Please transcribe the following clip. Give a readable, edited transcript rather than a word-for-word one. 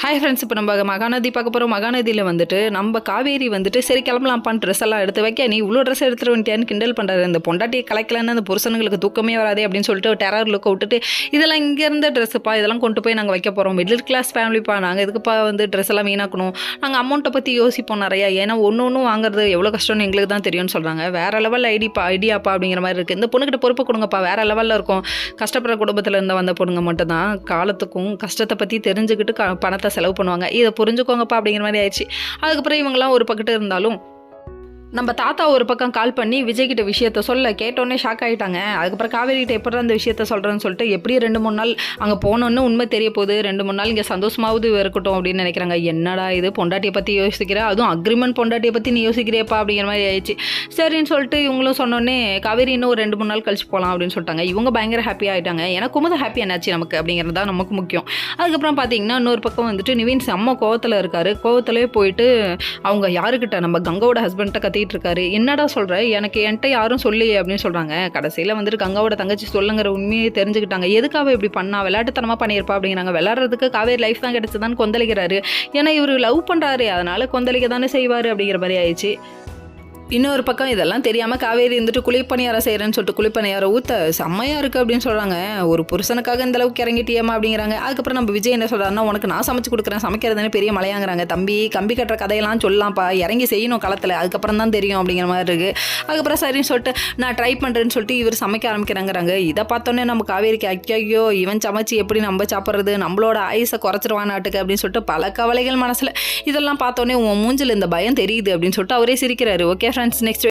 Hi friends, இப்போ நம்ம மகாநதி பார்க்க போகிறோம். மகாநதியில் வந்துட்டு நம்ம காவேரி வந்துட்டு சரி கிளம்பலாம்ப்பான் ட்ரெஸ் எல்லாம் எடுத்து வைக்க, நீ இவ்வளோ ட்ரெஸ் எடுத்துட்டு வந்துட்டியான்னு கிண்டல் பண்ணுறாரு. இந்த பொண்டாட்டியை கலைக்கலன்னு அந்த புருஷனுங்களுக்கு தூக்கமே வராதே அப்படின்னு சொல்லிட்டு டெரர் லுக்கை விட்டுட்டு, இதெல்லாம் இங்கே இருந்த ட்ரெஸ்ஸுப்பா, இதெல்லாம் கொண்டு போய் நாங்கள் வைக்க போகிறோம். மிடில் கிளாஸ் ஃபேமிலிப்பா, நாங்கள் எதுக்குப்பா வந்து ட்ரெஸ் எல்லாம் வீணாக்கணும், நாங்கள் அமௌண்ட்டை பற்றி யோசிப்போம் நிறையா, ஏன்னா ஒன்று வாங்குறது எவ்வளோ கஷ்டம்னு எங்களுக்கு தான் தெரியும்னு சொல்கிறாங்க. வேறு லெவலில் ஐடியாப்பா அப்படிங்கிற மாதிரி இருக்குது. இந்த பொண்ணுக்கிட்ட பொறுப்பு கொடுங்கப்பா, வேறு லெவலில் இருக்கும். கஷ்டப்படுற குடும்பத்தில் இருந்து வந்த பொண்ணுங்க மட்டும்தான் காலத்துக்கும் கஷ்டத்தை பற்றி தெரிஞ்சுக்கிட்டு பணத்தை செலவு பண்ணுவாங்க. இதை புரிஞ்சுக்கோங்கப்பா அப்படிங்கிற மாதிரி ஆயிடுச்சு. அதுக்கப்புறம் இவங்கெல்லாம் ஒரு பக்கத்து இருந்தாலும் நம்ம தாத்தா ஒரு பக்கம் கால் பண்ணி விஜய்கிட்ட விஷயத்த சொல்ல கேட்டோன்னே ஷாக் ஆகிட்டாங்க. அதுக்கப்புறம் காவேரிகிட்ட எப்படி அந்த விஷயத்த சொல்கிறேன்னு சொல்லிட்டு எப்படி 2-3 நாள் அங்கே போனோன்னு உண்மை தெரிய போகுது, 2-3 நாள் இங்கே சந்தோஷமாவது இருக்கட்டும் அப்படின்னு நினைக்கிறாங்க. என்னடா இது, பொண்டாட்டியை பற்றி யோசிக்கிற, அதுவும் அக்ரிமெண்ட் பொண்டாட்டியை பற்றி நீ யோசிக்கிறியப்பா அப்படிங்கிற மாதிரி ஆயிடுச்சு. சரின்னு சொல்லிட்டு இவங்களும் சொன்னோன்னே காவேரி இன்னும் ஒரு 2-3 நாள் கழிச்சு போகலாம் அப்படின்னு சொல்லிட்டாங்க. இவங்க பயங்கர ஹாப்பியாக ஆகிட்டாங்க. எனக்கும் தான் ஹாப்பி என்னாச்சு நமக்கு அப்படிங்கிறது தான் நமக்கு முக்கியம். அதுக்கப்புறம் பார்த்தீங்கன்னா இன்னொரு பக்கம் வந்துட்டு நிவின் செம்ம கோவத்தில் இருக்காரு. கோவத்திலே போயிட்டு அவங்க யாருக்கிட்ட நம்ம கங்காவோட ஹஸ்பண்ட்டை கத்திட்டு இருக்காரு. என்னடா சொல்ற, என்கிட்ட யாரும் சொல்லியே அப்படின்னு சொல்றாங்க. கடைசியில வந்துட்டு கங்காவோட தங்கச்சி சொல்லுங்கிற உண்மையை தெரிஞ்சுக்கிட்டாங்க. எதுக்காக இப்படி பண்ணா, விளையாட்டுத்தனமா பண்ணியிருப்பா அப்படிங்கிறாங்க. விளையாடுறதுக்கு காவேரி லைஃப் தான் கிடைச்சதான்னு கொந்தளிக்கிறாரு. ஏன்னா இவர் லவ் பண்றாரு, அதனால கொந்தளிக்க தானே செய்வாரு அப்படிங்கிற மாதிரி ஆயிடுச்சு. இன்னொரு பக்கம் இதெல்லாம் தெரியாமல் காவேரி இருந்துட்டு குளிப்பணியாரம் செய்கிறேன்னு சொல்லிட்டு குளிப்பணியாரம் ஊற்ற செம்மையாக இருக்குது அப்படின்னு சொல்கிறாங்க. ஒரு புருஷனுக்காக இந்த அளவுக்கு இறங்கிட்டியம்மா அப்படிங்கிறாங்க. அதுக்கப்புறம் நம்ம விஜய் என்ன சொல்கிறாருன்னா, உனக்கு நான் சமைச்சு கொடுக்குறேன், சமைக்கிறதுனே பெரிய மலையாங்கிறாங்க. தம்பி கம்பி கட்டுற கதையெல்லாம் சொல்லலாம்ப்பா, இறங்கி செய்யணும் களத்தில், அதுக்கப்புறம் தான் தெரியும் அப்படிங்கிற மாதிரி இருக்குது. அதுக்கப்புறம் சரின்னு சொல்லிட்டு நான் ட்ரை பண்ணுறேன்னு சொல்லிட்டு இவர் சமைக்க ஆரம்பிக்கிறாங்கிறாங்க. இதை பார்த்தோன்னே நம்ம காவேரிக்கு ஐயோ இவன் சமைச்சு எப்படி நம்ம சாப்பிட்றது, நம்மளோட ஆயுசை குறைச்சிருவானாட்டுக்கு அப்படின்னு சொல்லிட்டு பல கவலைகள் மனசில். இதெல்லாம் பார்த்தோன்னே உன் மூஞ்சில் இந்த பயம் தெரியுது அப்படின்னு சொல்லிட்டு அவரே சிரிக்கிறாரு. Okay friends, next